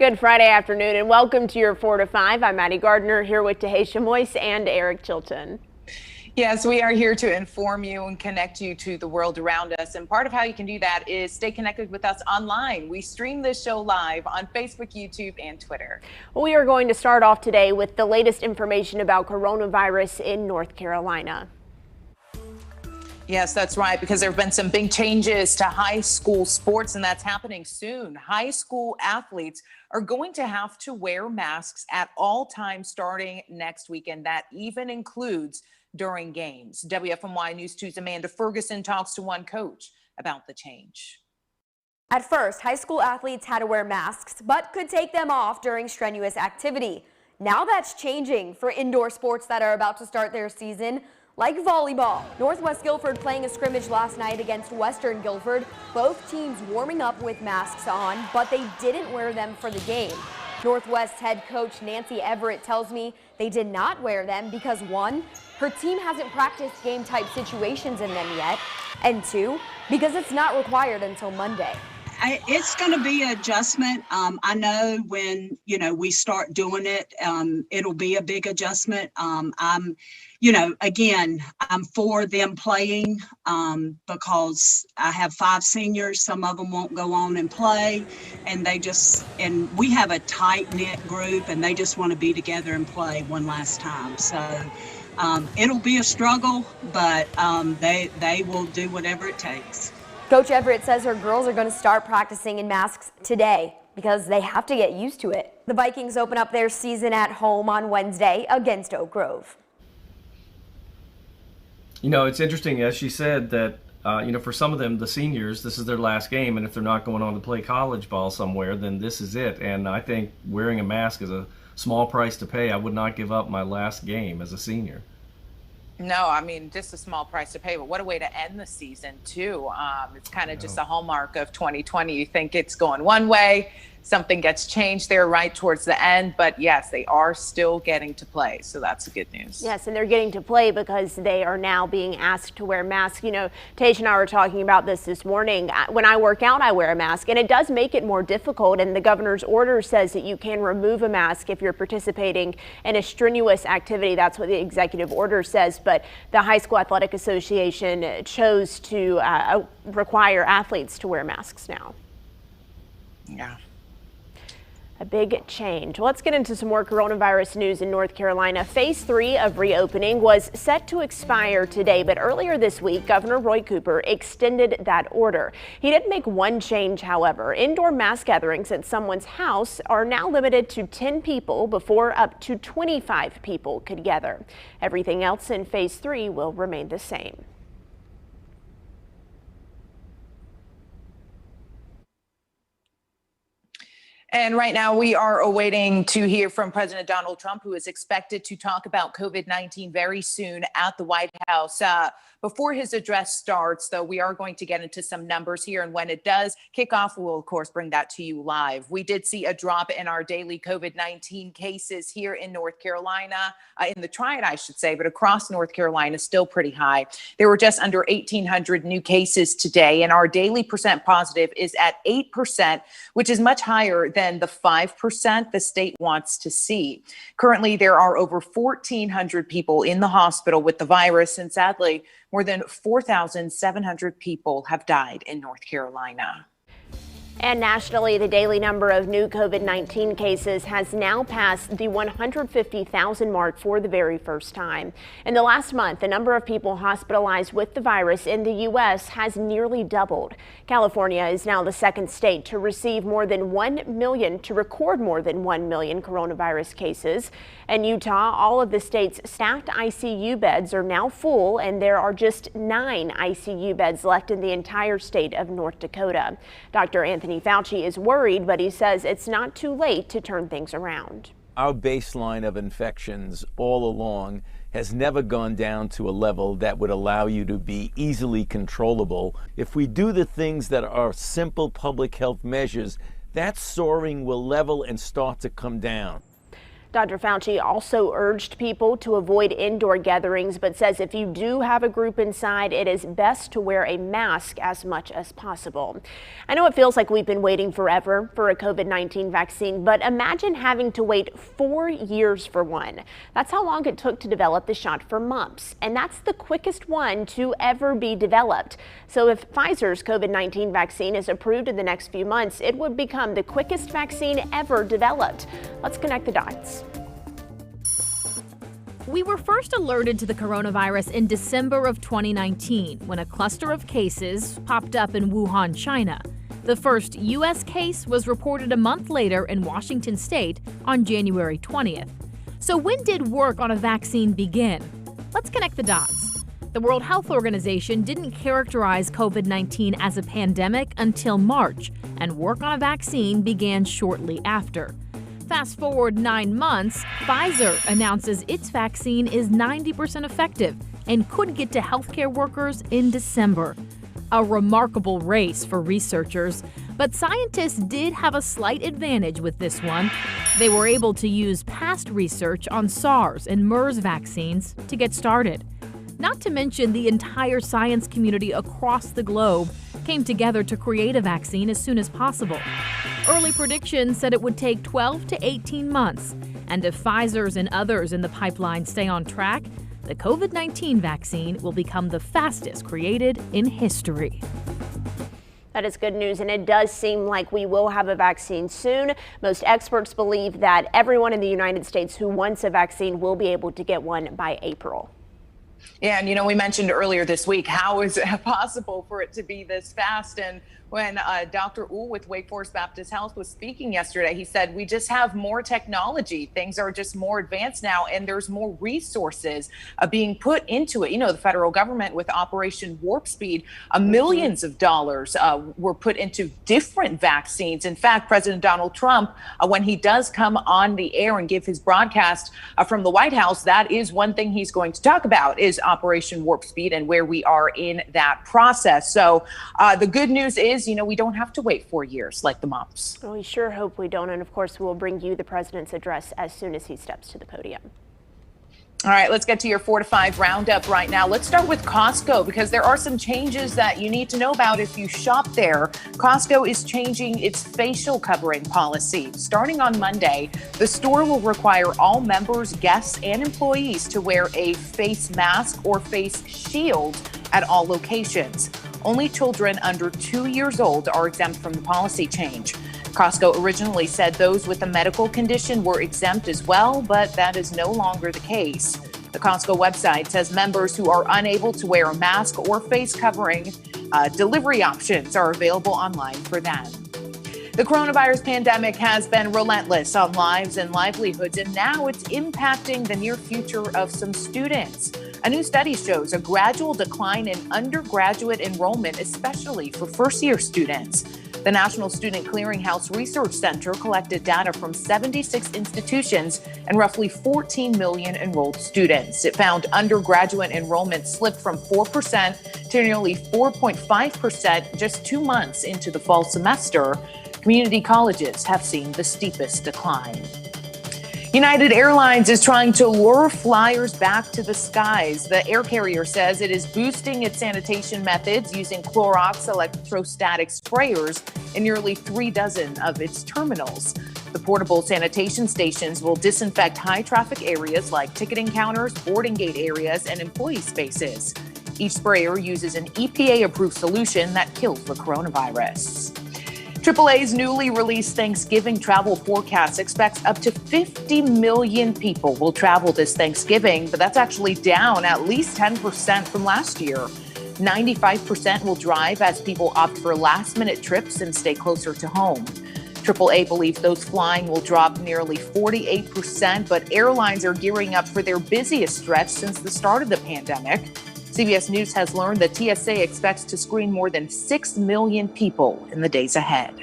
Good Friday afternoon and welcome to your 4 to 5. I'm Maddie Gardner here with Tahisha Moise and Eric Chilton. Yes, we are here to inform you and connect you to the world around us. And part of how you can do that is stay connected with us online. We stream this show live on Facebook, YouTube, and Twitter. We are going to start off today with the latest information about coronavirus in North Carolina. Yes, that's right, because there have been some big changes to high school sports, and that's happening soon. High school athletes are going to have to wear masks at all times starting next weekend. That even includes during games. WFMY News 2's Amanda Ferguson talks to one coach about the change. At first, high school athletes had to wear masks, but could take them off during strenuous activity. Now that's changing for indoor sports that are about to start their season, like volleyball. Northwest Guilford playing a scrimmage last night against Western Guilford. Both teams warming up with masks on, but they didn't wear them for the game. Northwest head coach Nancy Everett tells me they did not wear them because 1, her team hasn't practiced game-type situations in them yet, and 2, because it's not required until Monday. It's going to be an adjustment. I know when, we start doing it, it'll be a big adjustment. Again, I'm for them playing because I have 5 seniors. Some of them won't go on and play, and we have a tight-knit group, and they just want to be together and play one last time. So it'll be a struggle, but they will do whatever it takes. Coach Everett says her girls are going to start practicing in masks today because they have to get used to it. The Vikings open up their season at home on Wednesday against Oak Grove. It's interesting, as she said, that, for some of them, the seniors, this is their last game, and if they're not going on to play college ball somewhere, then this is it. And I think wearing a mask is a small price to pay. I would not give up my last game as a senior. No, I mean, just a small price to pay, but what a way to end the season, too. It's kind of just a hallmark of 2020. You think it's going one way, something gets changed there right towards the end, but yes, they are still getting to play, so that's good news. Yes, and they're getting to play because they are now being asked to wear masks. Tage and I were talking about this morning. When I work out, I wear a mask, and it does make it more difficult, and the governor's order says that you can remove a mask if you're participating in a strenuous activity. That's what the executive order says, but the High School Athletic Association chose to require athletes to wear masks now. Yeah. A big change. Let's get into some more coronavirus news in North Carolina. Phase 3 of reopening was set to expire today, but earlier this week, Governor Roy Cooper extended that order. He did make one change, however. Indoor mass gatherings at someone's house are now limited to 10 people before up to 25 people could gather. Everything else in Phase 3 will remain the same. And right now we are awaiting to hear from President Donald Trump, who is expected to talk about COVID-19 very soon at the White House. Before his address starts, though, we are going to get into some numbers here. And when it does kick off, we'll, of course, bring that to you live. We did see a drop in our daily COVID-19 cases here in North Carolina, in the Triad, I should say, but across North Carolina, still pretty high. There were just under 1,800 new cases today, and our daily percent positive is at 8%, which is much higher than the 5% the state wants to see. Currently, there are over 1,400 people in the hospital with the virus, and sadly, more than 4,700 people have died in North Carolina. And nationally, the daily number of new COVID-19 cases has now passed the 150,000 mark for the very first time. In the last month, the number of people hospitalized with the virus in the U.S. has nearly doubled. California is now the second state to receive more than 1 million, to record more than 1 million coronavirus cases. And Utah, all of the state's staffed ICU beds are now full, and there are just 9 ICU beds left in the entire state of North Dakota. Dr. Anthony Fauci is worried, but he says it's not too late to turn things around. Our baseline of infections all along has never gone down to a level that would allow you to be easily controllable. If we do the things that are simple public health measures, that soaring will level and start to come down. Dr. Fauci also urged people to avoid indoor gatherings, but says if you do have a group inside, it is best to wear a mask as much as possible. I know it feels like we've been waiting forever for a COVID-19 vaccine, but imagine having to wait 4 years for one. That's how long it took to develop the shot for mumps, and that's the quickest one to ever be developed. So if Pfizer's COVID-19 vaccine is approved in the next few months, it would become the quickest vaccine ever developed. Let's connect the dots. We were first alerted to the coronavirus in December of 2019 when a cluster of cases popped up in Wuhan, China. The first U.S. case was reported a month later in Washington state on January 20th. So when did work on a vaccine begin? Let's connect the dots. The World Health Organization didn't characterize COVID-19 as a pandemic until March, and work on a vaccine began shortly after. Fast forward 9 months, Pfizer announces its vaccine is 90% effective and could get to healthcare workers in December. A remarkable race for researchers, but scientists did have a slight advantage with this one. They were able to use past research on SARS and MERS vaccines to get started. Not to mention the entire science community across the globe came together to create a vaccine as soon as possible. Early predictions said it would take 12 to 18 months, and if Pfizer's and others in the pipeline stay on track, the COVID-19 vaccine will become the fastest created in history. That is good news, and it does seem like we will have a vaccine soon. Most experts believe that everyone in the United States who wants a vaccine will be able to get one by April. Yeah, and we mentioned earlier this week, how is it possible for it to be this fast? And when Dr. Uhl with Wake Forest Baptist Health was speaking yesterday, he said, we just have more technology. Things are just more advanced now, and there's more resources being put into it. The federal government with Operation Warp Speed, millions of dollars were put into different vaccines. In fact, President Donald Trump, when he does come on the air and give his broadcast from the White House, that is one thing he's going to talk about is Operation Warp Speed and where we are in that process. So the good news is, we don't have to wait 4 years like the mumps. Well, we sure hope we don't. And of course, we'll bring you the president's address as soon as he steps to the podium. All right, let's get to your 4 to 5 roundup right now. Let's start with Costco because there are some changes that you need to know about if you shop there. Costco is changing its facial covering policy. Starting on Monday, the store will require all members, guests, and employees to wear a face mask or face shield at all locations. Only children under 2 years old are exempt from the policy change. Costco originally said those with a medical condition were exempt as well, but that is no longer the case. The Costco website says members who are unable to wear a mask or face covering, delivery options are available online for them. The coronavirus pandemic has been relentless on lives and livelihoods, and now it's impacting the near future of some students. A new study shows a gradual decline in undergraduate enrollment, especially for first-year students. The National Student Clearinghouse Research Center collected data from 76 institutions and roughly 14 million enrolled students. It found undergraduate enrollment slipped from 4% to nearly 4.5% just 2 months into the fall semester. Community colleges have seen the steepest decline. United Airlines is trying to lure flyers back to the skies. The air carrier says it is boosting its sanitation methods using Clorox electrostatic sprayers in nearly 3 dozen of its terminals. The portable sanitation stations will disinfect high traffic areas like ticketing counters, boarding gate areas, and employee spaces. Each sprayer uses an EPA-approved solution that kills the coronavirus. AAA's newly released Thanksgiving travel forecast expects up to 50 million people will travel this Thanksgiving, but that's actually down at least 10% from last year. 95% will drive as people opt for last-minute trips and stay closer to home. AAA believes those flying will drop nearly 48%, but airlines are gearing up for their busiest stretch since the start of the pandemic. CBS News has learned that TSA expects to screen more than 6 million people in the days ahead.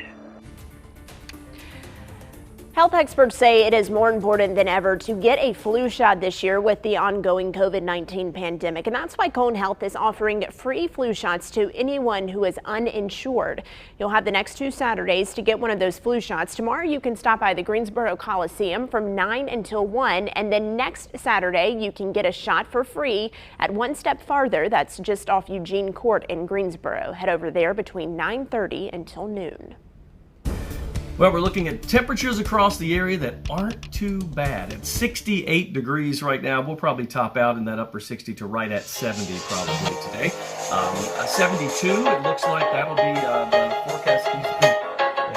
Health experts say it is more important than ever to get a flu shot this year with the ongoing COVID-19 pandemic. And that's why Cone Health is offering free flu shots to anyone who is uninsured. You'll have the next 2 Saturdays to get one of those flu shots. Tomorrow you can stop by the Greensboro Coliseum from 9 until 1. And then next Saturday you can get a shot for free at One Step Farther. That's just off Eugene Court in Greensboro. Head over there between 9:30 until noon. Well, we're looking at temperatures across the area that aren't too bad. It's 68 degrees right now. We'll probably top out in that upper 60 to right at 70 probably today. 72, it looks like that'll be the forecast.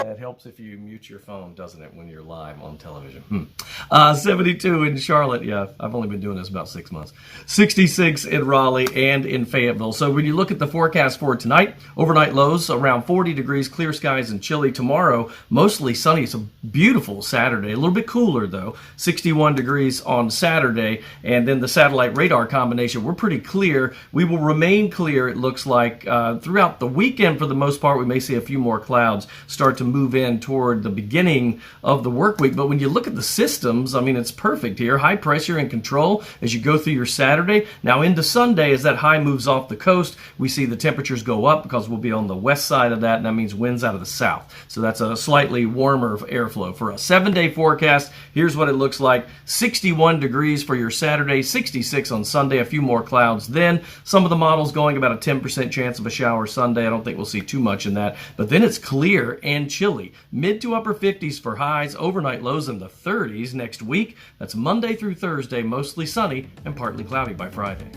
It helps if you mute your phone, doesn't it, when you're live on television? 72 in Charlotte. Yeah, I've only been doing this about 6 months. 66 in Raleigh and in Fayetteville. So when you look at the forecast for tonight, overnight lows around 40 degrees, clear skies and chilly. Tomorrow, mostly sunny. It's a beautiful Saturday. A little bit cooler, though. 61 degrees on Saturday. And then the satellite radar combination, we're pretty clear. We will remain clear, it looks like, throughout the weekend for the most part. We may see a few more clouds start to move in toward the beginning of the work week. But when you look at the systems, I mean, it's perfect here. High pressure in control as you go through your Saturday. Now into Sunday, as that high moves off the coast, we see the temperatures go up because we'll be on the west side of that, and that means winds out of the south. So that's a slightly warmer airflow. For a 7-day forecast, here's what it looks like. 61 degrees for your Saturday, 66 on Sunday, a few more clouds then. Some of the models going about a 10% chance of a shower Sunday. I don't think we'll see too much in that. But then it's clear and chilly. Mid to upper 50s for highs, overnight lows in the 30s next week. That's Monday through Thursday, mostly sunny and partly cloudy by Friday.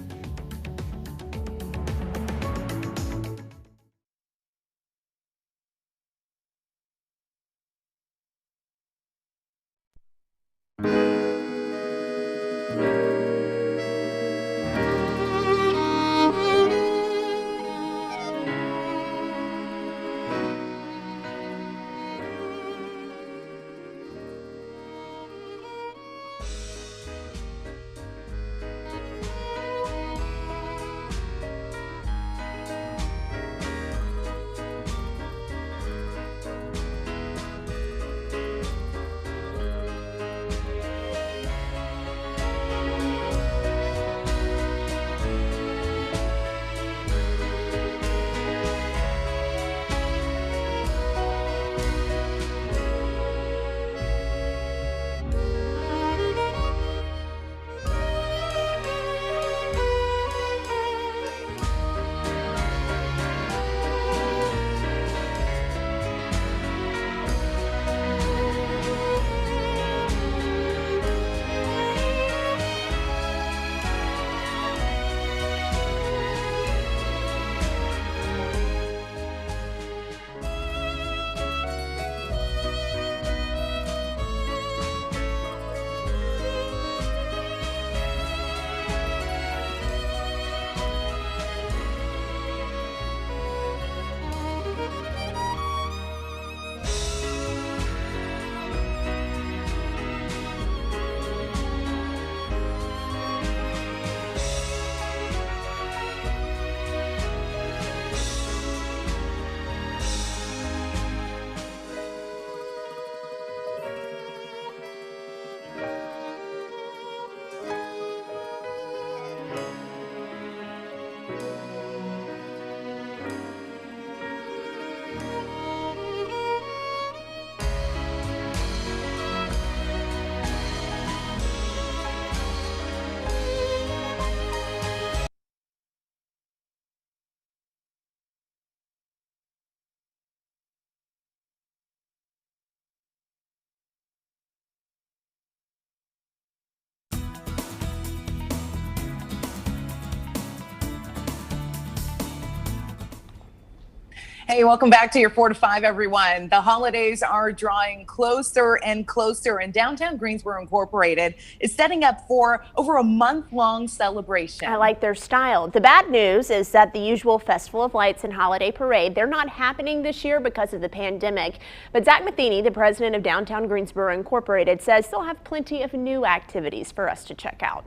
Hey, welcome back to your 4 to 5, everyone. The holidays are drawing closer and closer, and downtown Greensboro Incorporated is setting up for over a month-long celebration. I like their style. The bad news is that the usual Festival of Lights and Holiday Parade, they're not happening this year because of the pandemic. But Zach Matheny, the president of Downtown Greensboro Incorporated, says they'll have plenty of new activities for us to check out.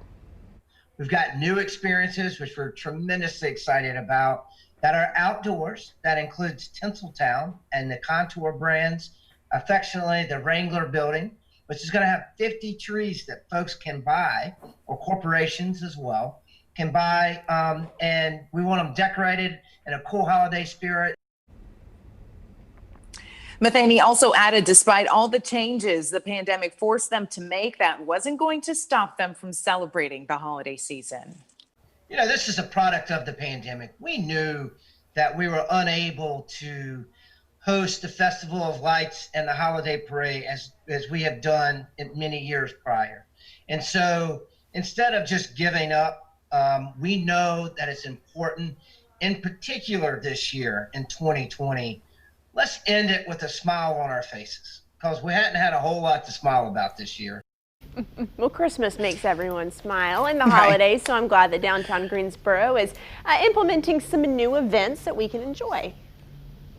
We've got new experiences, which we're tremendously excited about, that are outdoors. That includes Tinseltown and the Contour brands, affectionately the Wrangler building. which is going to have 50 trees that folks can buy, or corporations as well, can buy. And we want them decorated in a cool holiday spirit. Matheny also added, despite all the changes the pandemic forced them to make, that wasn't going to stop them from celebrating the holiday season. You know, this is a product of the pandemic. We knew that we were unable to host the Festival of Lights and the holiday parade as we have done in many years prior. And so instead of just giving up, we know that it's important, in particular this year in 2020, let's end it with a smile on our faces, because we hadn't had a whole lot to smile about this year. Well, Christmas makes everyone smile in the holidays, so I'm glad that downtown Greensboro is implementing some new events that we can enjoy.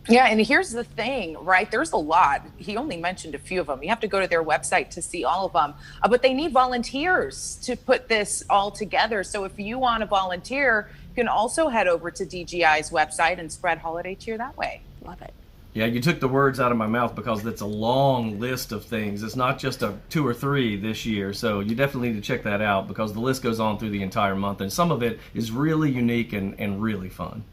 Yeah, and here's the thing, right? There's a lot. He only mentioned a few of them. You have to go to their website to see all of them. But they need volunteers to put this all together. So if you want to volunteer, you can also head over to DGI's website and spread holiday cheer that way. Love it. Yeah, you took the words out of my mouth, because it's a long list of things. It's not just a 2 or 3 this year. So you definitely need to check that out, because the list goes on through the entire month. And some of it is really unique and really fun.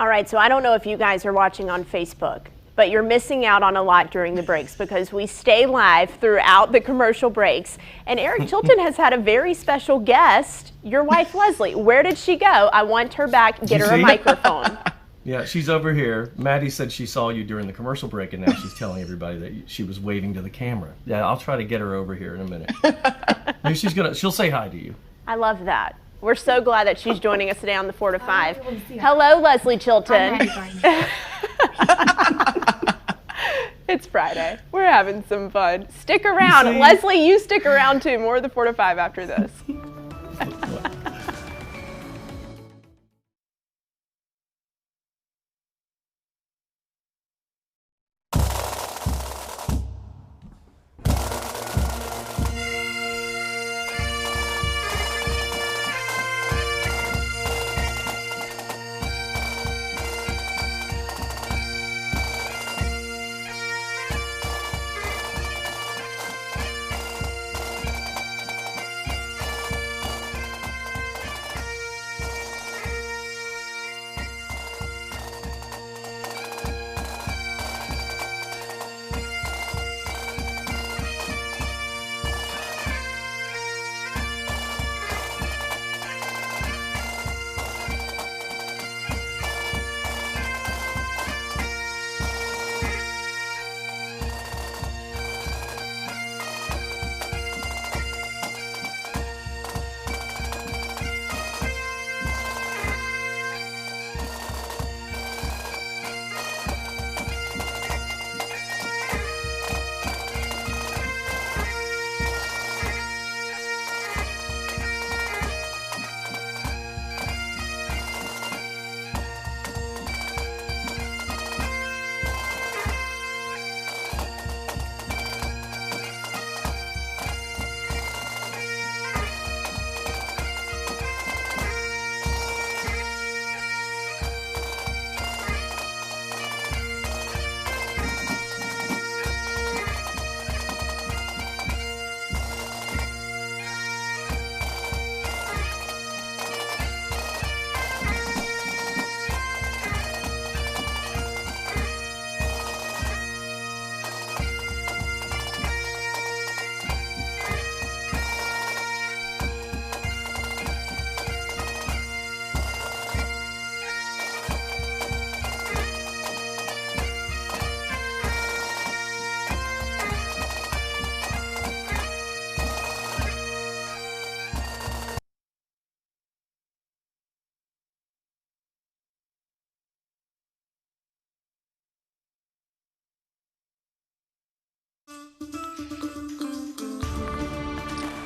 All right, so I don't know if you guys are watching on Facebook, but you're missing out on a lot during the breaks, because we stay live throughout the commercial breaks. And Eric Chilton has had a very special guest, your wife, Leslie. Where did she go? I want her back. Get her a microphone. Yeah, she's over here. Maddie said she saw you during the commercial break, and now she's telling everybody that she was waving to the camera. Yeah, I'll try to get her over here in a minute. Maybe she'll say hi to you. I love that. We're so glad that she's joining us today on the 4 to 5. Hello, Leslie Chilton. It's Friday. We're having some fun. Stick around. Leslie, you stick around too. More of the 4 to 5 after this.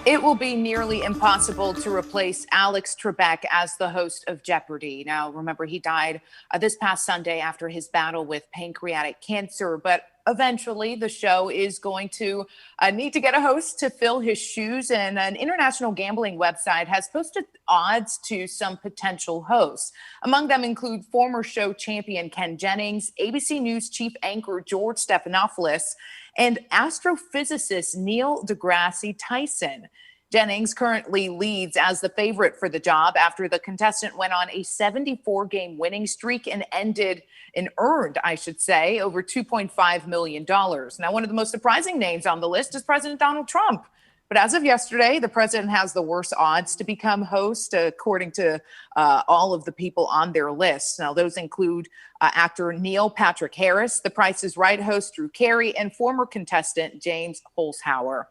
It will be nearly impossible to replace Alex Trebek as the host of Jeopardy! Now, remember, he died this past Sunday after his battle with pancreatic cancer, but eventually the show is going to need to get a host to fill his shoes, and an international gambling website has posted odds to some potential hosts. Among them include former show champion Ken Jennings, ABC News chief anchor George Stephanopoulos, and astrophysicist Neil deGrasse Tyson. Jennings currently leads as the favorite for the job after the contestant went on a 74-game winning streak and earned, I should say, over $2.5 million. Now, one of the most surprising names on the list is President Donald Trump. But as of yesterday, the president has the worst odds to become host, according to all of the people on their list. Now, those include actor Neil Patrick Harris, The Price is Right host Drew Carey, and former contestant James Holzhauer.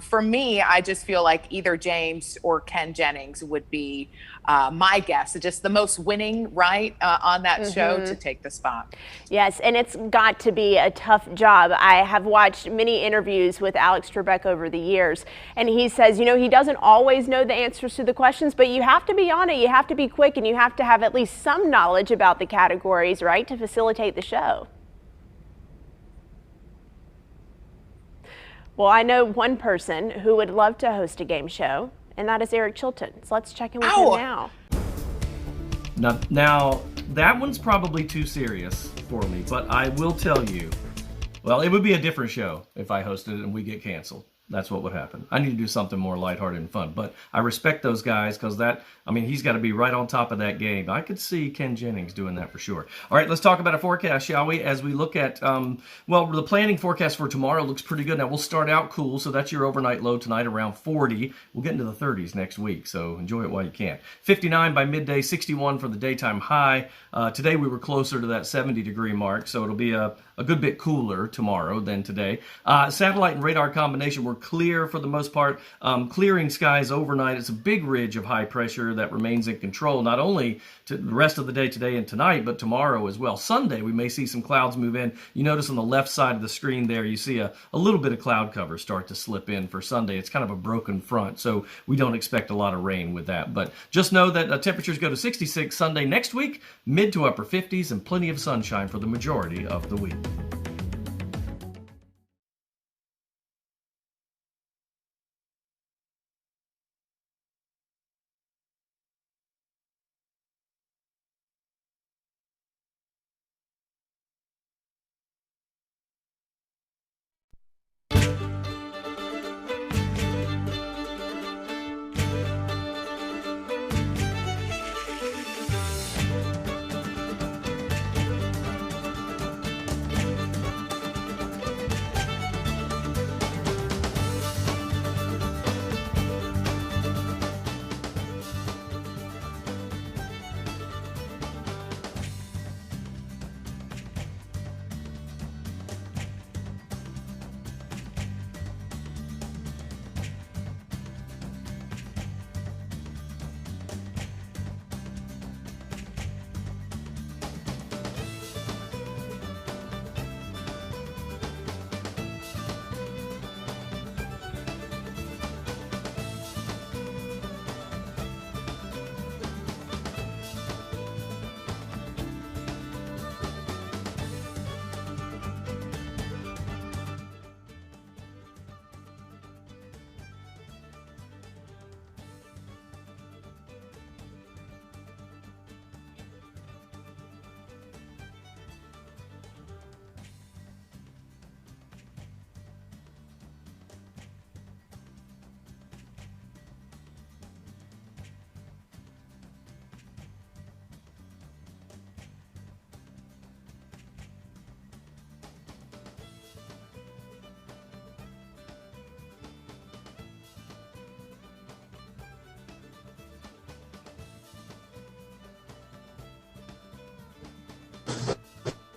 For me, I just feel like either James or Ken Jennings would be my guess. Just the most winning, right, on that show to take the spot. Yes, and it's got to be a tough job. I have watched many interviews with Alex Trebek over the years, and he says, you know, he doesn't always know the answers to the questions, but you have to be on it, you have to be quick, and you have to have at least some knowledge about the categories, right, to facilitate the show. Well, I know one person who would love to host a game show, and that is Eric Chilton. So let's check in with him now. Now, that one's probably too serious for me, but I will tell you, well, it would be a different show if I hosted it and we get canceled. That's what would happen. I need to do something more lighthearted and fun. But I respect those guys because he's got to be right on top of that game. I could see Ken Jennings doing that for sure. All right, let's talk about a forecast, shall we? As we look at, the planning forecast for tomorrow looks pretty good. Now, we'll start out cool. So that's your overnight low tonight, around 40. We'll get into the 30s next week, so enjoy it while you can. 59 by midday, 61 for the daytime high. Today we were closer to that 70-degree mark, so it'll be a good bit cooler tomorrow than today. Satellite and radar combination were clear for the most part, clearing skies overnight. It's a big ridge of high pressure that remains in control, not only to the rest of the day today and tonight, but tomorrow as well. Sunday, we may see some clouds move in. You notice on the left side of the screen there, you see a little bit of cloud cover start to slip in for Sunday. It's kind of a broken front, so we don't expect a lot of rain with that. But just know that temperatures go to 66 Sunday next week, mid to upper 50s, and plenty of sunshine for the majority of the week.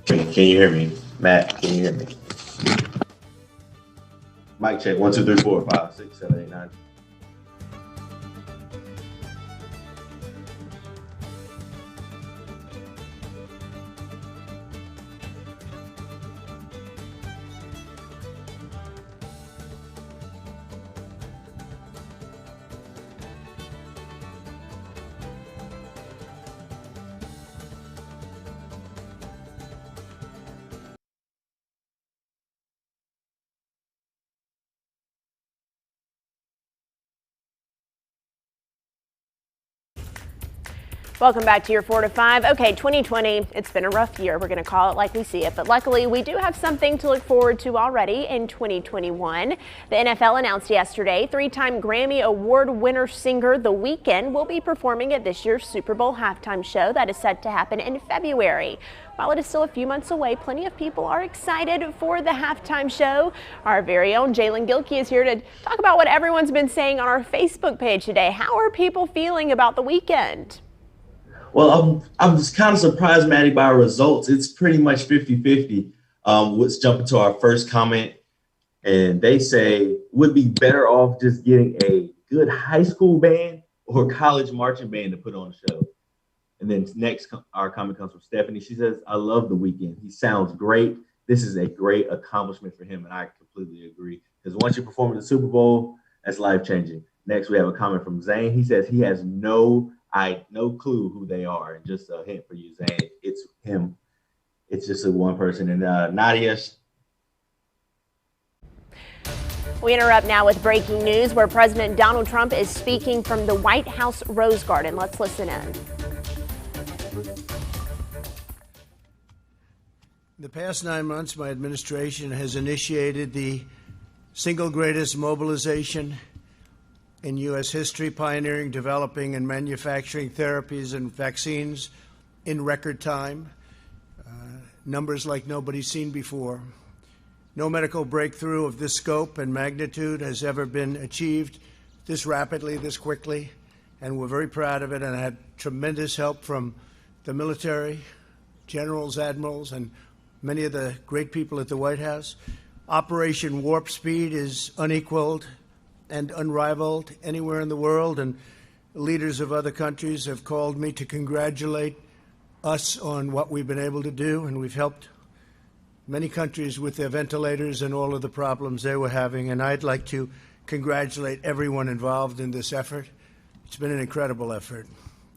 Can you hear me? Matt, can you hear me? Mic check, 1, 2, 3, 4, 5, 6, 7, 8, 9. Welcome back to your 4 to 5. Okay, 2020, it's been a rough year. We're going to call it like we see it. But luckily, we do have something to look forward to already in 2021. The NFL announced yesterday 3-time Grammy Award winner singer The Weeknd will be performing at this year's Super Bowl halftime show that is set to happen in February. While it is still a few months away, plenty of people are excited for the halftime show. Our very own Jalen Gilkey is here to talk about what everyone's been saying on our Facebook page today. How are people feeling about The Weeknd? Well, I'm just kind of surprised, Maddie, by our results. It's pretty much 50-50. Let's jump into our first comment. And they say, would be better off just getting a good high school band or college marching band to put on the show. And then next, our comment comes from Stephanie. She says, I love The Weeknd. He sounds great. This is a great accomplishment for him. And I completely agree. Because once you perform at the Super Bowl, that's life-changing. Next, we have a comment from Zane. He says he has no clue who they are. And just a hint for you, Zane, it's him. It's just a one person. And Nadia. We interrupt now with breaking news where President Donald Trump is speaking from the White House Rose Garden. Let's listen in. In the past 9 months, my administration has initiated the single greatest mobilization in U.S. history, pioneering, developing, and manufacturing therapies and vaccines in record time, numbers like nobody's seen before. No medical breakthrough of this scope and magnitude has ever been achieved this rapidly, this quickly, and we're very proud of it, and I had tremendous help from the military, generals, admirals, and many of the great people at the White House. Operation Warp Speed is unequaled and unrivaled anywhere in the world, and leaders of other countries have called me to congratulate us on what we've been able to do, and we've helped many countries with their ventilators and all of the problems they were having, and I'd like to congratulate everyone involved in this effort. It's been an incredible effort.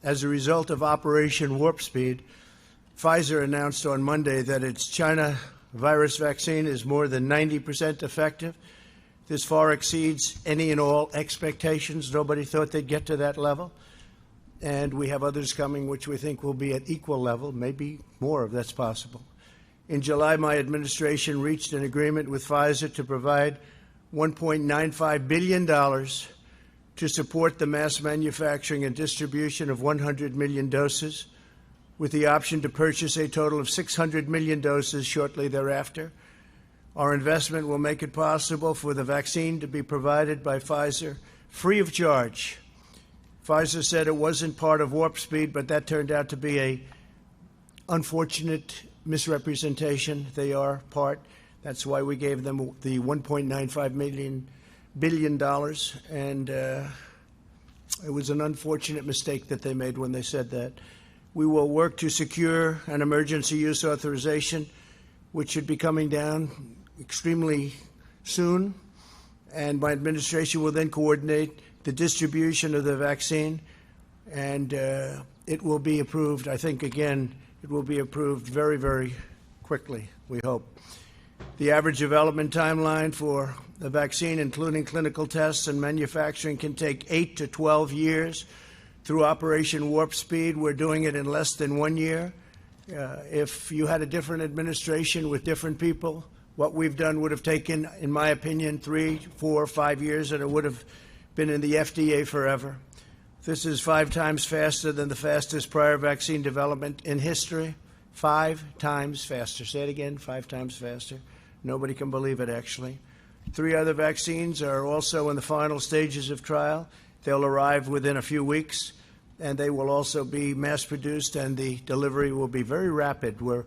As a result of Operation Warp Speed, Pfizer announced on Monday that its China virus vaccine is more than 90% effective. This far exceeds any and all expectations. Nobody thought they'd get to that level. And we have others coming which we think will be at equal level, maybe more if that's possible. In July, my administration reached an agreement with Pfizer to provide $1.95 billion to support the mass manufacturing and distribution of 100 million doses, with the option to purchase a total of 600 million doses shortly thereafter. Our investment will make it possible for the vaccine to be provided by Pfizer free of charge. Pfizer said it wasn't part of Warp Speed, but that turned out to be an unfortunate misrepresentation. They are part. That's why we gave them the $1.95 billion, and it was an unfortunate mistake that they made when they said that. We will work to secure an emergency use authorization, which should be coming down extremely soon, and my administration will then coordinate the distribution of the vaccine, and it will be approved. I think, again, it will be approved very, very quickly, we hope. The average development timeline for the vaccine, including clinical tests and manufacturing, can take 8 to 12 years. Through Operation Warp Speed, we're doing it in less than 1 year. If you had a different administration with different people, what we've done would have taken, in my opinion, 3, 4, 5 years, and it would have been in the FDA forever. This is 5 times faster than the fastest prior vaccine development in history. 5 times faster. Say it again, 5 times faster. Nobody can believe it, actually. 3 other vaccines are also in the final stages of trial. They'll arrive within a few weeks, and they will also be mass-produced, and the delivery will be very rapid. We're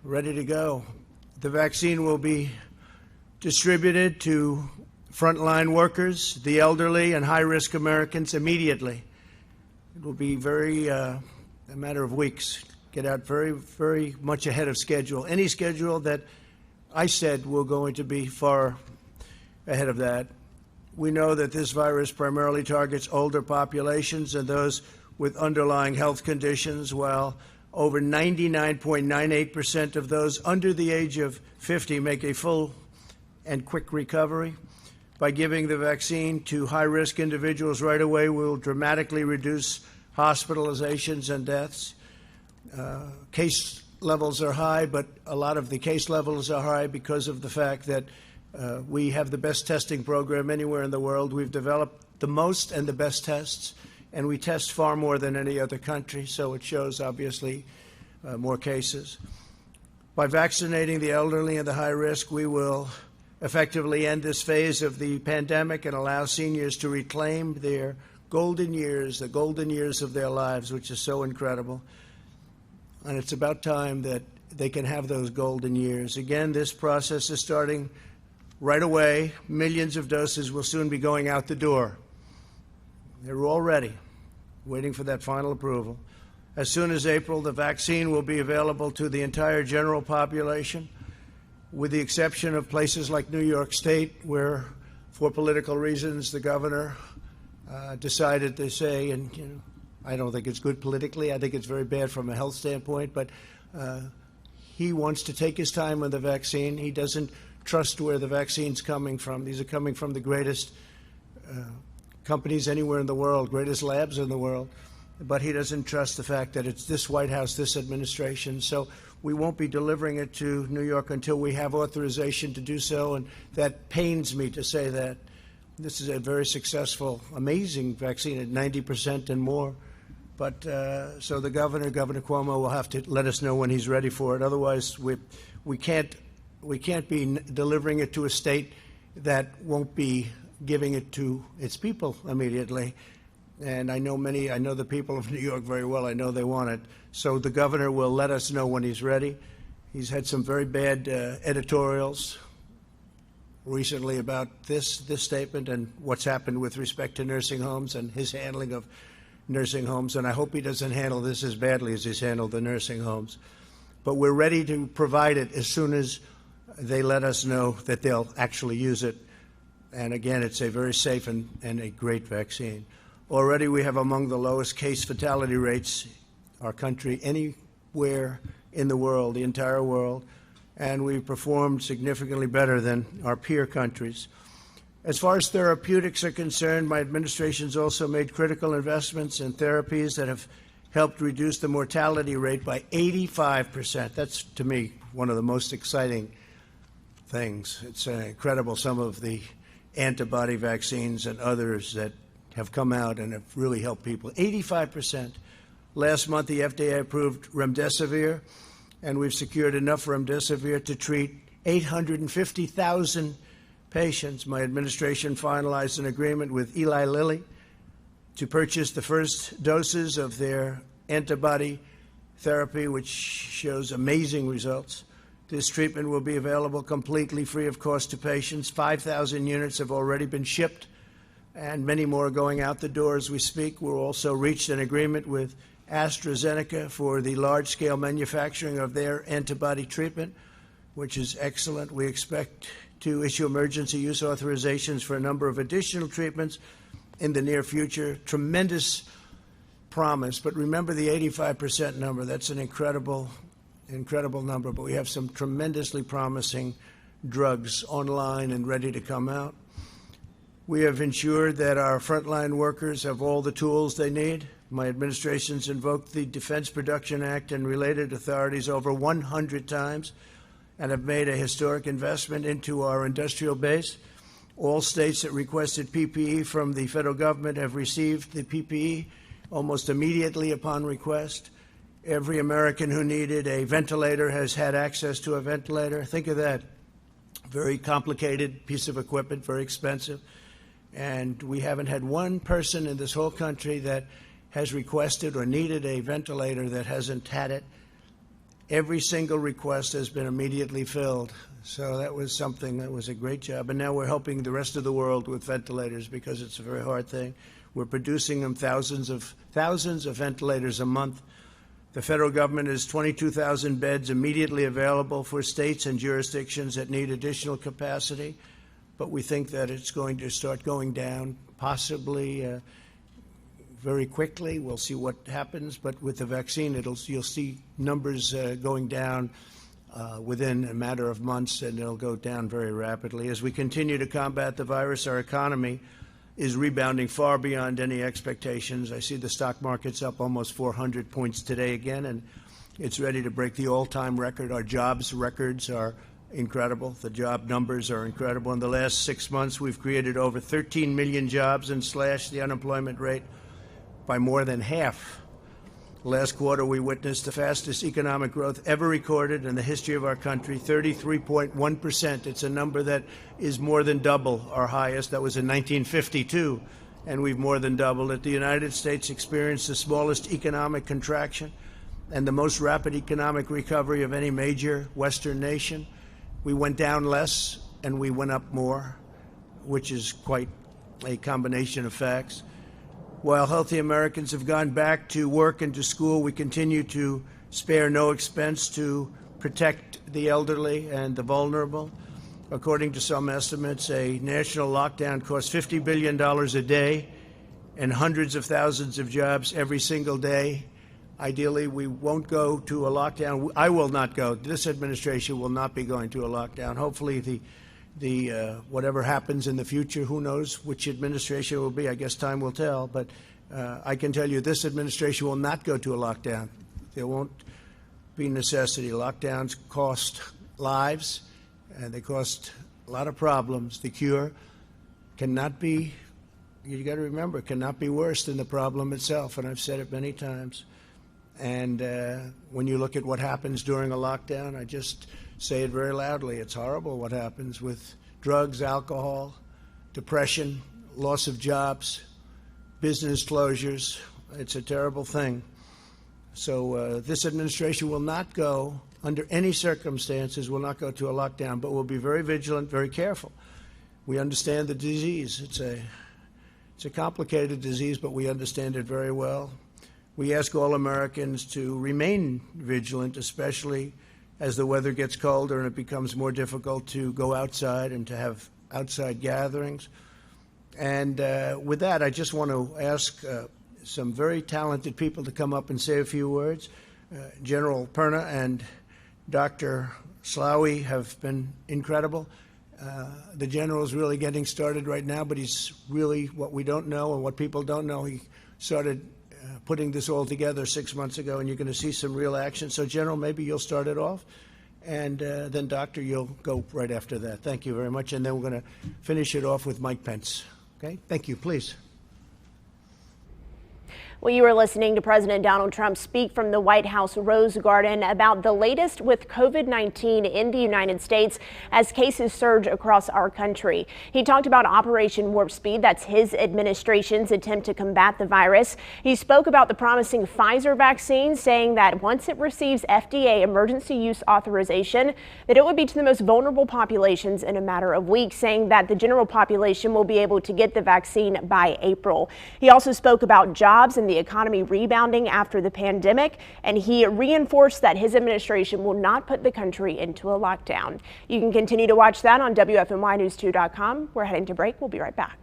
ready to go. The vaccine will be distributed to frontline workers, the elderly, and high-risk Americans immediately. It will be a matter of weeks. Get out very, very much ahead of schedule. Any schedule that I said we're going to be far ahead of that. We know that this virus primarily targets older populations and those with underlying health conditions, while over 99.98% of those under the age of 50 make a full and quick recovery. By giving the vaccine to high-risk individuals right away, we will dramatically reduce hospitalizations and deaths. Case levels are high, but a lot of the case levels are high because of the fact that we have the best testing program anywhere in the world. We've developed the most and the best tests, and we test far more than any other country, so it shows, obviously, more cases. By vaccinating the elderly and the high risk, we will effectively end this phase of the pandemic and allow seniors to reclaim their golden years, the golden years of their lives, which is so incredible. And it's about time that they can have those golden years. Again, this process is starting right away. Millions of doses will soon be going out the door. They're all ready, waiting for that final approval. As soon as April, the vaccine will be available to the entire general population, with the exception of places like New York State, where, for political reasons, the governor decided to say, and I don't think it's good politically. I think it's very bad from a health standpoint, but he wants to take his time with the vaccine. He doesn't trust where the vaccine's coming from. These are coming from the greatest companies anywhere in the world, greatest labs in the world. But he doesn't trust the fact that it's this White House, this administration. So we won't be delivering it to New York until we have authorization to do so, and that pains me to say that. This is a very successful, amazing vaccine at 90% and more. But so the Governor Cuomo, will have to let us know when he's ready for it. Otherwise, we can't be delivering it to a state that won't be giving it to its people immediately. And I know the people of New York very well. I know they want it. So the governor will let us know when he's ready. He's had some very bad editorials recently about this statement and what's happened with respect to nursing homes and his handling of nursing homes, and I hope he doesn't handle this as badly as he's handled the nursing homes. But we're ready to provide it as soon as they let us know that they'll actually use it. And again, it's a very safe and a great vaccine. Already we have among the lowest case fatality rates, our country, anywhere in the world, the entire world, and we've performed significantly better than our peer countries. As far as therapeutics are concerned, my administration's also made critical investments in therapies that have helped reduce the mortality rate by 85%. That's, to me, one of the most exciting things. It's incredible, some of the antibody vaccines and others that have come out and have really helped people. 85%. Last month, the FDA approved remdesivir, and we've secured enough remdesivir to treat 850,000 patients. My administration finalized an agreement with Eli Lilly to purchase the first doses of their antibody therapy, which shows amazing results. This treatment will be available completely free of cost to patients. 5,000 units have already been shipped, and many more are going out the door as we speak. We've also reached an agreement with AstraZeneca for the large-scale manufacturing of their antibody treatment, which is excellent. We expect to issue emergency use authorizations for a number of additional treatments in the near future. Tremendous promise, but remember the 85% number. That's an incredible number, but we have some tremendously promising drugs online and ready to come out. We have ensured that our frontline workers have all the tools they need. My administration's invoked the Defense Production Act and related authorities over 100 times and have made a historic investment into our industrial base. All states that requested PPE from the federal government have received the PPE almost immediately upon request. Every American who needed a ventilator has had access to a ventilator. Think of that. Very complicated piece of equipment, very expensive. And we haven't had one person in this whole country that has requested or needed a ventilator that hasn't had it. Every single request has been immediately filled. So that was something that was a great job. And now we're helping the rest of the world with ventilators because it's a very hard thing. We're producing them thousands of ventilators a month. The federal government has 22,000 beds immediately available for states and jurisdictions that need additional capacity. But we think that it's going to start going down, possibly very quickly. We'll see what happens. But with the vaccine, you'll see numbers going down within a matter of months, and it'll go down very rapidly. As we continue to combat the virus, our economy is rebounding far beyond any expectations. I see the stock market's up almost 400 points today again, and it's ready to break the all-time record. Our jobs records are incredible. The job numbers are incredible. In the last 6 months, we've created over 13 million jobs and slashed the unemployment rate by more than half. Last quarter, we witnessed the fastest economic growth ever recorded in the history of our country, 33.1%. It's a number that is more than double our highest. That was in 1952, and we've more than doubled it. The United States experienced the smallest economic contraction and the most rapid economic recovery of any major Western nation. We went down less and we went up more, which is quite a combination of facts. While healthy Americans have gone back to work and to school, we continue to spare no expense to protect the elderly and the vulnerable. According to some estimates, a national lockdown costs $50 billion a day and hundreds of thousands of jobs every single day. Ideally, we won't go to a lockdown. I will not go. This administration will not be going to a lockdown. Hopefully, whatever happens in the future, who knows which administration it will be. I guess time will tell. But I can tell you this administration will not go to a lockdown. There won't be necessity. Lockdowns cost lives, and they cost a lot of problems. The cure cannot be, you got to remember, cannot be worse than the problem itself. And I've said it many times. And when you look at what happens during a lockdown, I just say it very loudly. It's horrible what happens with drugs, alcohol, depression, loss of jobs, business closures. It's a terrible thing. So this administration will not go, under any circumstances, will not go to a lockdown, but we'll be very vigilant, very careful. We understand the disease. It's a complicated disease, but we understand it very well. We ask all Americans to remain vigilant, especially as the weather gets colder and it becomes more difficult to go outside and to have outside gatherings. And with that, I just want to ask some very talented people to come up and say a few words. General Perna and Dr. Slaoui have been incredible. The general is really getting started right now, but he's really what we don't know and what people don't know. He started putting this all together 6 months ago, and you're going to see some real action. So, General, maybe you'll start it off, and then, Doctor, you'll go right after that. Thank you very much. And then we're going to finish it off with Mike Pence. Okay? Thank you. Please. Well, you were listening to President Donald Trump speak from the White House Rose Garden about the latest with COVID-19 in the United States as cases surge across our country. He talked about Operation Warp Speed. That's his administration's attempt to combat the virus. He spoke about the promising Pfizer vaccine, saying that once it receives FDA emergency use authorization, that it would be to the most vulnerable populations in a matter of weeks, saying that the general population will be able to get the vaccine by April. He also spoke about jobs and the economy rebounding after the pandemic, and he reinforced that his administration will not put the country into a lockdown. You can continue to watch that on WFNYnews2.com. We're heading to break. We'll be right back.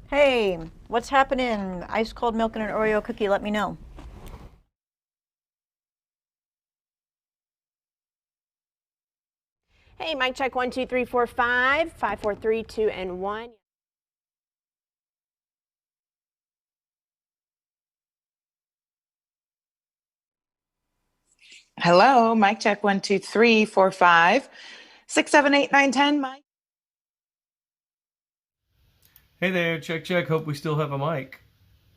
Hey, what's happening? Ice cold milk and an Oreo cookie, let me know. Hey, mic check 1, 2, 3, 4, 5, 5, 4, 3, 2, and 1. Hello, mic check 1, 2, 3, 4, 5, 6, 7, 8, 9, 10. Mic. Hey there, check, check. Hope we still have a mic.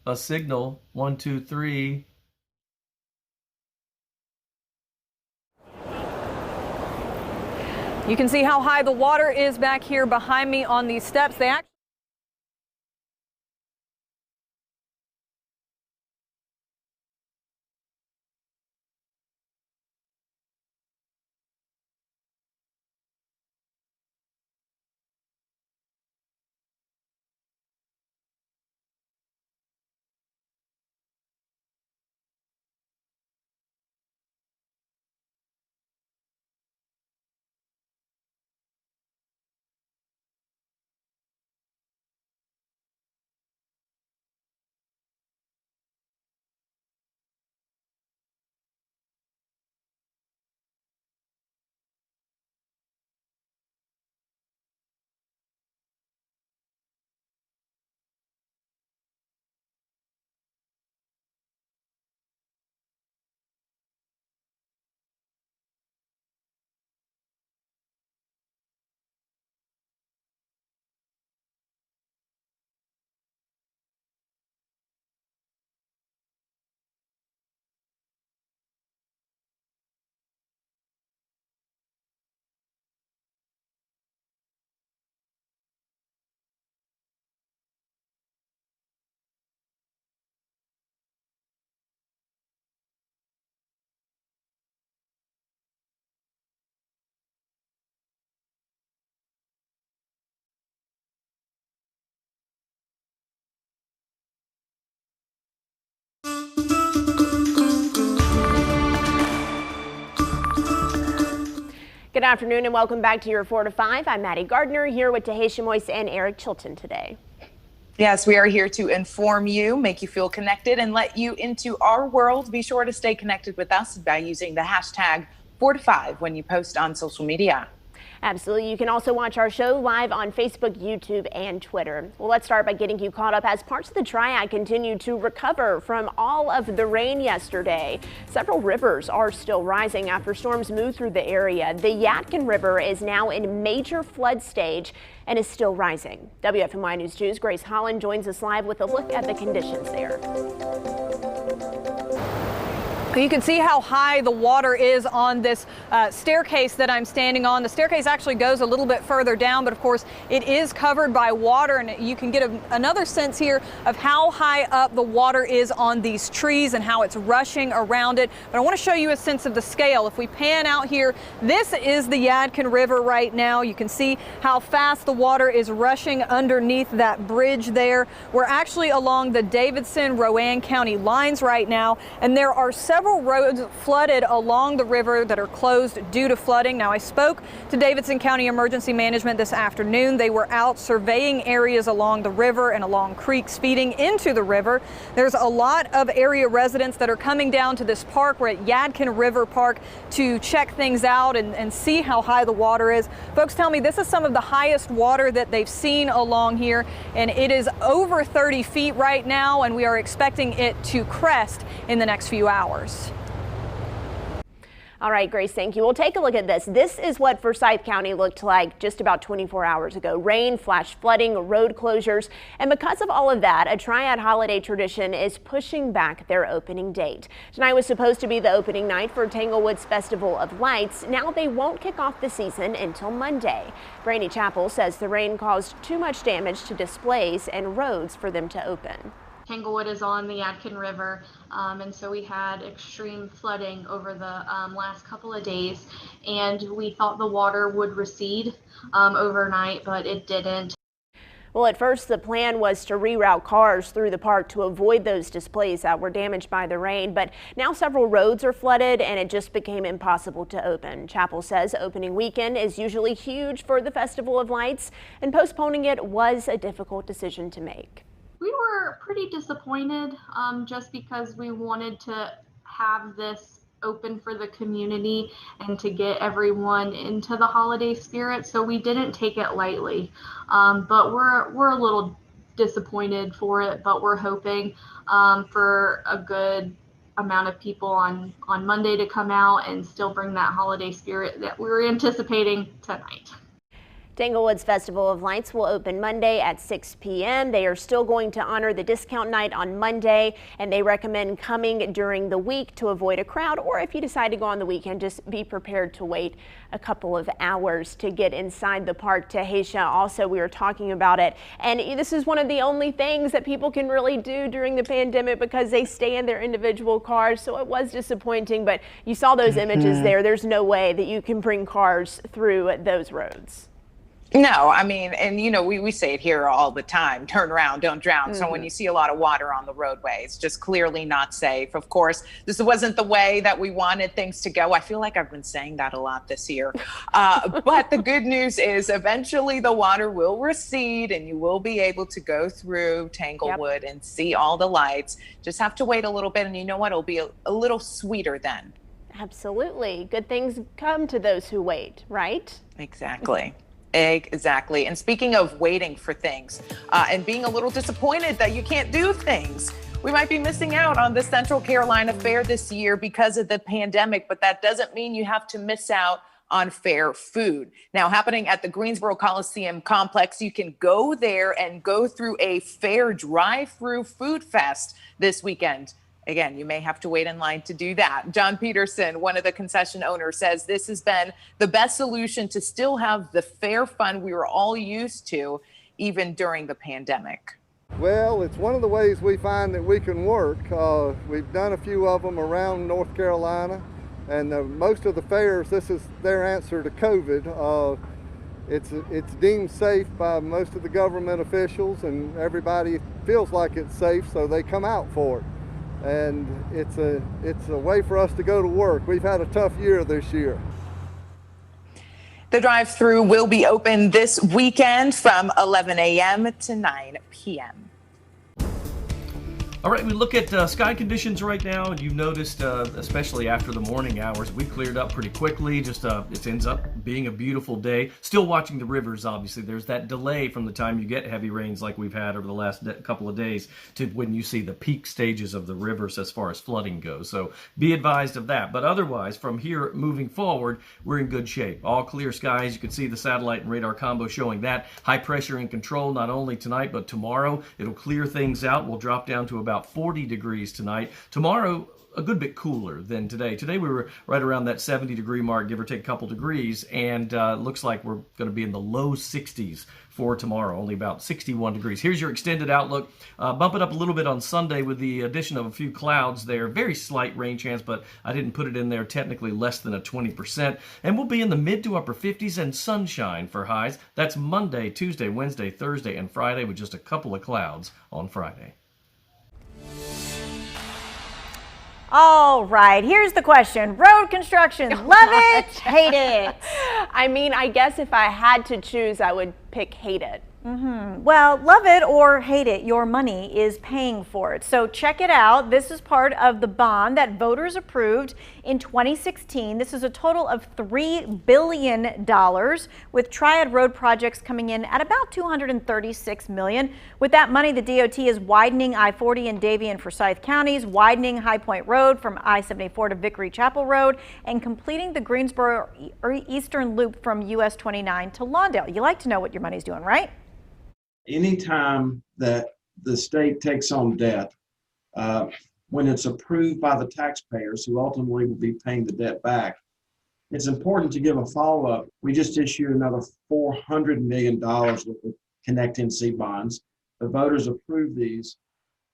A signal. 1, 2, 3. You can see how high the water is back here behind me on these steps. They actually Good afternoon and welcome back to your 4 to 5. I'm Maddie Gardner here with Tahisha Moise and Eric Chilton today. Yes, we are here to inform you, make you feel connected, and let you into our world. Be sure to stay connected with us by using the hashtag 4 to 5 when you post on social media. Absolutely. You can also watch our show live on Facebook, YouTube, and Twitter. Well, let's start by getting you caught up as parts of the Triad continue to recover from all of the rain yesterday. Several rivers are still rising after storms move through the area. The Yadkin River is now in major flood stage and is still rising. WFMY News 2's Grace Holland joins us live with a look at the conditions there. You can see how high the water is on this staircase that I'm standing on. The staircase actually goes a little bit further down, but of course it is covered by water, and you can get another sense here of how high up the water is on these trees and how it's rushing around it. But I want to show you a sense of the scale. If we pan out here, this is the Yadkin River right now. You can see how fast the water is rushing underneath that bridge there. We're actually along the Davidson-Rowan County lines right now, and there are several roads flooded along the river that are closed due to flooding. Now, I spoke to Davidson County Emergency Management this afternoon. They were out surveying areas along the river and along creeks feeding into the river. There's a lot of area residents that are coming down to this park. We're at Yadkin River Park to check things out and see how high the water is. Folks tell me this is some of the highest water that they've seen along here, and it is over 30 feet right now, and we are expecting it to crest in the next few hours. All right, Grace, thank you. We'll take a look at this. This is what Forsyth County looked like just about 24 hours ago. Rain, flash flooding, road closures. And because of all of that, a Triad holiday tradition is pushing back their opening date. Tonight was supposed to be the opening night for Tanglewood's Festival of Lights. Now they won't kick off the season until Monday. Brandy Chappell says the rain caused too much damage to displays and roads for them to open. Tanglewood is on the Yadkin River, and so we had extreme flooding over the last couple of days, and we thought the water would recede overnight, but it didn't. Well, at first the plan was to reroute cars through the park to avoid those displays that were damaged by the rain, but now several roads are flooded and it just became impossible to open. Chappell says opening weekend is usually huge for the Festival of Lights, and postponing it was a difficult decision to make. We were pretty disappointed just because we wanted to have this open for the community and to get everyone into the holiday spirit. So we didn't take it lightly, but we're a little disappointed for it, but we're hoping for a good amount of people on Monday to come out and still bring that holiday spirit that we were anticipating tonight. Tanglewood's Festival of Lights will open Monday at 6 p.m. They are still going to honor the discount night on Monday, and they recommend coming during the week to avoid a crowd, or if you decide to go on the weekend, just be prepared to wait a couple of hours to get inside the park. Tahisha, also, we were talking about it, and this is one of the only things that people can really do during the pandemic because they stay in their individual cars, so it was disappointing, but you saw those images there. There's no way that you can bring cars through those roads. No, I mean, and you know, we say it here all the time, turn around, don't drown. So when you see a lot of water on the roadway, it's just clearly not safe. Of course, this wasn't the way that we wanted things to go. I feel like I've been saying that a lot this year. But the good news is eventually the water will recede and you will be able to go through Tanglewood and see all the lights. Just have to wait a little bit, and you know what? It'll be a little sweeter then. Absolutely. Good things come to those who wait, right? Exactly. Exactly. And speaking of waiting for things and being a little disappointed that you can't do things, we might be missing out on the Central Carolina Fair this year because of the pandemic, but that doesn't mean you have to miss out on fair food. Now, happening at the Greensboro Coliseum complex, you can go there and go through a fair drive-through food fest this weekend. Again, you may have to wait in line to do that. John Peterson, one of the concession owners, says this has been the best solution to still have the fair fun we were all used to, even during the pandemic. Well, it's one of the ways we find that we can work. We've done a few of them around North Carolina, and most of the fairs, this is their answer to COVID. It's deemed safe by most of the government officials, and everybody feels like it's safe, so they come out for it. And it's a way for us to go to work. We've had a tough year this year. The drive-thru will be open this weekend from 11 a.m. to 9 p.m. All right, we look at sky conditions right now, and you've noticed, especially after the morning hours, we cleared up pretty quickly. Just it ends up being a beautiful day. Still watching the rivers, obviously. There's that delay from the time you get heavy rains like we've had over the last couple of days to when you see the peak stages of the rivers as far as flooding goes. So be advised of that. But otherwise, from here moving forward, we're in good shape. All clear skies. You can see the satellite and radar combo showing that. High pressure in control not only tonight, but tomorrow. It'll clear things out. We'll drop down to about 40 degrees tonight. Tomorrow, a good bit cooler than today. Today we were right around that 70 degree mark, give or take a couple degrees, and looks like we're going to be in the low 60s for tomorrow, only about 61 degrees. Here's your extended outlook. Bump it up a little bit on Sunday with the addition of a few clouds there. Very slight rain chance, but I didn't put it in there, technically less than a 20%. And we'll be in the mid to upper 50s and sunshine for highs. That's Monday, Tuesday, Wednesday, Thursday, and Friday with just a couple of clouds on Friday. All right, here's the question. Road construction, love it, hate it? I mean, I guess if I had to choose, I would pick hate it. Well, love it or hate it, your money is paying for it. So check it out. This is part of the bond that voters approved in 2016. This is a total of $3 billion, with Triad Road projects coming in at about $236 million. With that money, the DOT is widening I-40 in Davie and Forsyth counties, widening High Point Road from I-74 to Vickery Chapel Road, and completing the Greensboro Eastern Loop from US 29 to Lawndale. You like to know what your money's doing, right? Anytime that the state takes on debt, when it's approved by the taxpayers who ultimately will be paying the debt back, it's important to give a follow-up. We just issued another $400 million worth of Connect NC bonds. The voters approved these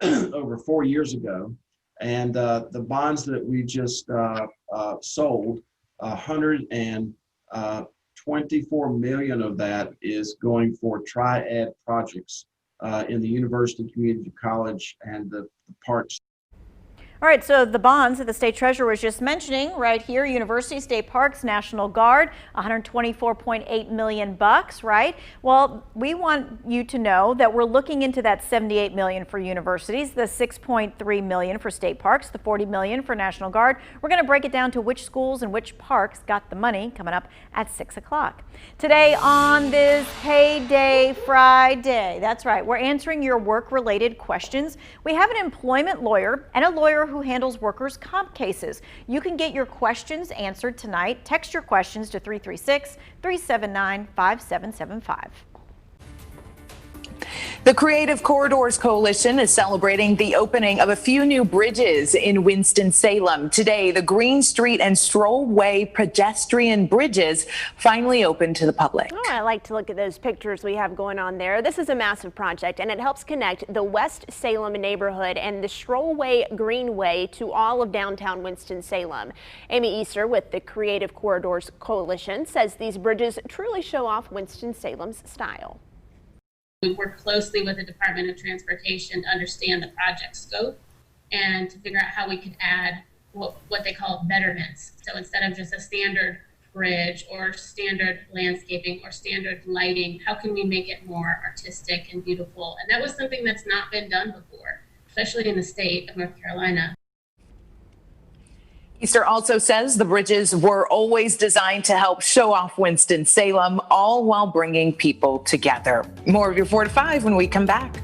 over 4 years ago, and the bonds that we just sold, 124 million of that is going for Triad projects in the University Community College and the parks. All right, so the bonds that the state treasurer was just mentioning right here, University, State Parks, National Guard, 124.8 million bucks, right? Well, we want you to know that we're looking into that 78 million for universities, the 6.3 million for state parks, the 40 million for National Guard. We're going to break it down to which schools and which parks got the money coming up at 6 o'clock. Today on this Payday Friday, that's right, we're answering your work-related questions. We have an employment lawyer and a lawyer who handles workers' comp cases. You can get your questions answered tonight. Text your questions to 336-379-5775. The Creative Corridors Coalition is celebrating the opening of a few new bridges in Winston-Salem. Today, the Green Street and Strollway pedestrian bridges finally open to the public. Oh, I like to look at those pictures we have going on there. This is a massive project, and it helps connect the West Salem neighborhood and the Strollway Greenway to all of downtown Winston-Salem. Amy Easter with the Creative Corridors Coalition says these bridges truly show off Winston-Salem's style. We work closely with the Department of Transportation to understand the project scope and to figure out how we could add what they call betterments. So instead of just a standard bridge or standard landscaping or standard lighting, how can we make it more artistic and beautiful? And that was something that's not been done before, especially in the state of North Carolina. Easter also says the bridges were always designed to help show off Winston-Salem, all while bringing people together. More of your 4 to 5 when we come back.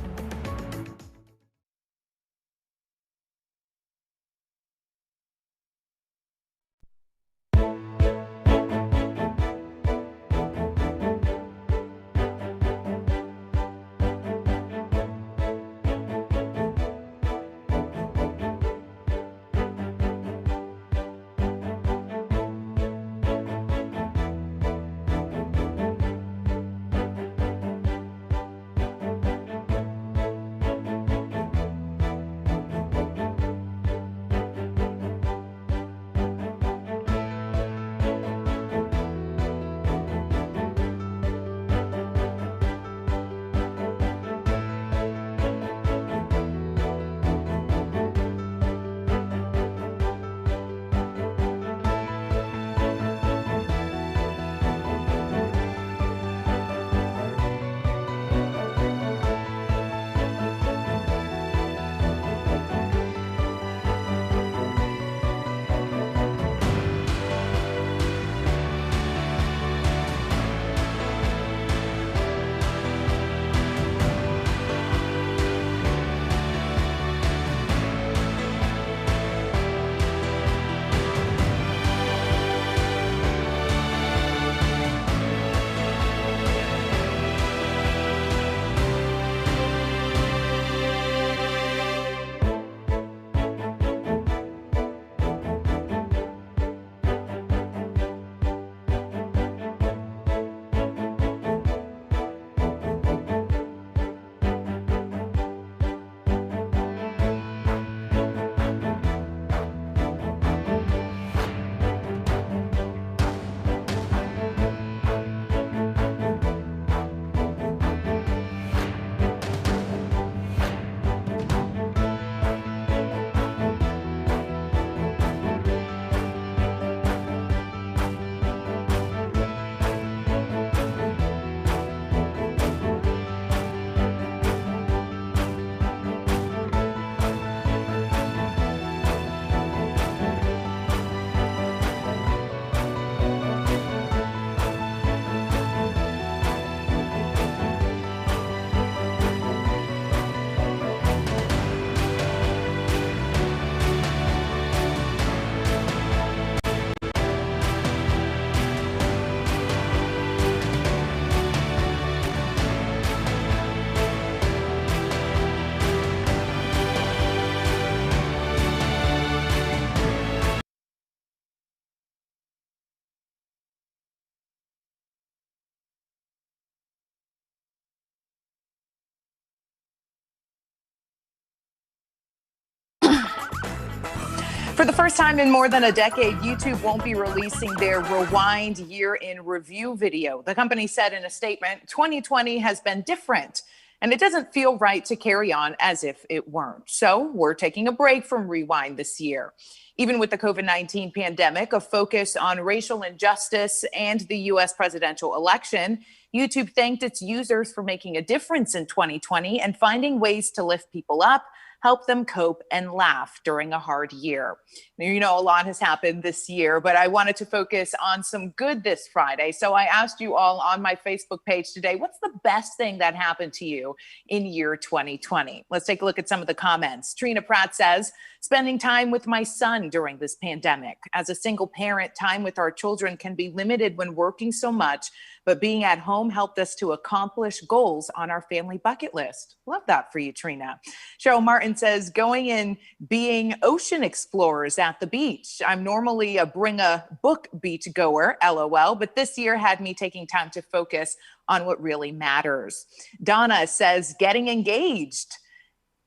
For the first time in more than a decade, YouTube won't be releasing their Rewind Year in Review video. The company said in a statement, 2020 has been different, and it doesn't feel right to carry on as if it weren't. So we're taking a break from Rewind this year. Even with the COVID-19 pandemic, a focus on racial injustice and the U.S. presidential election, YouTube thanked its users for making a difference in 2020 and finding ways to lift people up, help them cope and laugh during a hard year. Now, you know, a lot has happened this year, but I wanted to focus on some good this Friday. So I asked you all on my Facebook page today, what's the best thing that happened to you in year 2020? Let's take a look at some of the comments. Trina Pratt says, spending time with my son during this pandemic. As a single parent, time with our children can be limited when working so much, but being at home helped us to accomplish goals on our family bucket list. Love that for you, Trina. Cheryl Martin says, going and being ocean explorers at the beach. I'm normally a bring a book beach goer, LOL, but this year had me taking time to focus on what really matters. Donna says, getting engaged.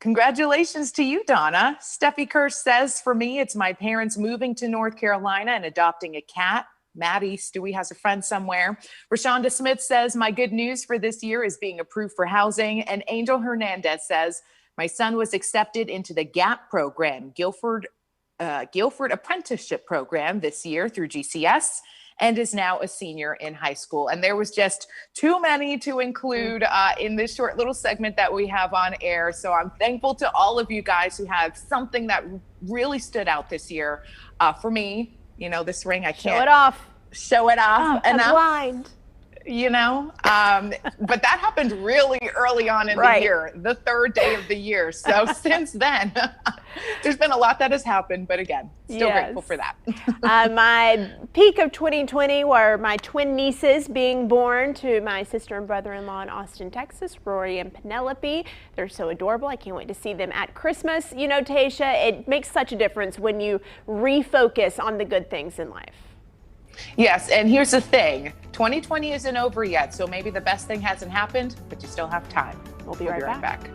Congratulations to you, Donna. Steffi Kirsch says, for me, it's my parents moving to North Carolina and adopting a cat. Maddie, Stewie has a friend somewhere. Rashonda Smith says, my good news for this year is being approved for housing. And Angel Hernandez says, my son was accepted into the GAP program, Guilford Apprenticeship Program this year through GCS, and is now a senior in high school. And there was just too many to include in this short little segment that we have on air. So I'm thankful to all of you guys who have something that really stood out this year. For me, you know, this ring, I can't show it off enough. I'm blind. You know, but that happened really early on in the year, the third day of the year. So since then, there's been a lot that has happened, but again, still grateful for that. My peak of 2020 were my twin nieces being born to my sister and brother-in-law in Austin, Texas, Rory and Penelope. They're so adorable. I can't wait to see them at Christmas. You know, Tasha, it makes such a difference when you refocus on the good things in life. Yes, and here's the thing. 2020 isn't over yet, so maybe the best thing hasn't happened, but you still have time. We'll be right back.